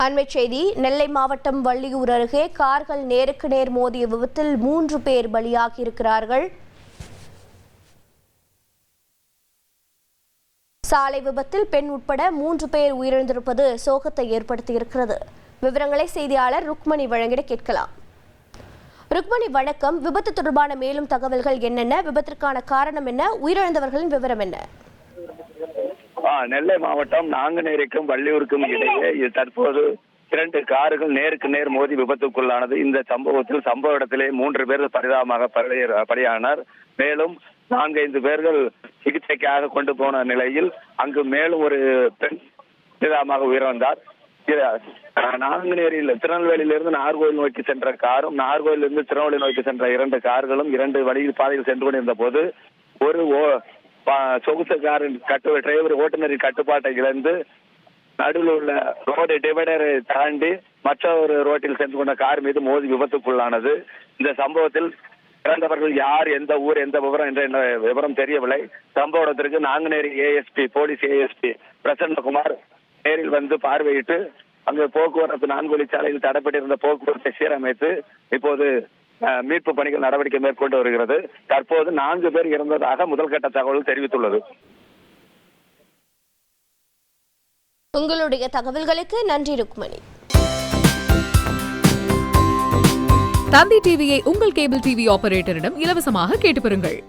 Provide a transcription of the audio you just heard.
அண்மைச் செய்தி. நெல்லை மாவட்டம் வள்ளியூர் அருகே கார்கள் நேருக்கு நேர் மோதிய விபத்தில் 3 பேர் பலியாகியிருக்கிறார்கள். சாலை விபத்தில் பெண் உட்பட 3 பேர் உயிரிழந்திருப்பது சோகத்தை ஏற்படுத்தியிருக்கிறது. விவரங்களை செய்தியாளர் ருக்மணி வழங்கிட கேட்கலாம். ருக்மணி, வணக்கம். விபத்து தொடர்பான மேலும் தகவல்கள் என்னென்ன? விபத்திற்கான காரணம் என்ன? உயிரிழந்தவர்களின் விவரம் என்ன? நெல்லை மாவட்டம் நாங்குநேரிக்கும் வள்ளியூருக்கும் இடையே தற்போது 2 கார்கள் நேருக்கு நேர் மோதி விபத்துக்குள்ளானது. இந்த சம்பவத்தில் சம்பவ இடத்திலே 3 பேர் பரிதாபமாக பலியானார். மேலும் 4-5 பேர்கள் சிகிச்சைக்காக கொண்டு போன நிலையில் அங்கு மேலும் ஒரு பெண் பரிதாபமாக உயிரிழந்தார். நாங்குநேரியில் திருநெல்வேலியிலிருந்து நாகர்கோவில் நோக்கி சென்ற காரும், நாகர்கோவிலிருந்து திருநெல்வேலி நோக்கி சென்ற 2 கார்களும் 2 வழியில் பாதையில் சென்று கொண்டிருந்த போது ஒரு சொகுசு காரின் டிரைவர் ஓட்டுநரின் கட்டுப்பாட்டை இழந்து நடுவில் உள்ள ரோடு டிவைடரை தாண்டி மற்றொரு ரோட்டில் சென்று கொண்ட கார் மீது மோதி விபத்துக்குள்ளானது. இந்த சம்பவத்தில் இறந்தவர்கள் யார், எந்த ஊர், எந்த விவரம் என்ற விவரம் தெரியவில்லை. சம்பவ இடத்திற்கு Nanguneri ASP police ASP Prasannakumar நேரில் வந்து பார்வையிட்டு அங்கு போக்குவரத்து 4 வழிச்சாலையில் தடைப்பட்டிருந்த போக்குவரத்தை சீரமைத்து இப்போது மீட்பு பணிகள் நடவடிக்கை மேற்கொண்டு வருகிறது. தற்போது 4 பேர் இறந்ததாக முதல்கட்ட தகவல் தெரிவித்துள்ளது. உங்களுடைய தகவல்களுக்கு நன்றி ருக்மணி. தந்தி டிவியை உங்கள் கேபிள் டிவி ஆபரேட்டரிடம் இலவசமாக கேட்டு பெறுங்கள்.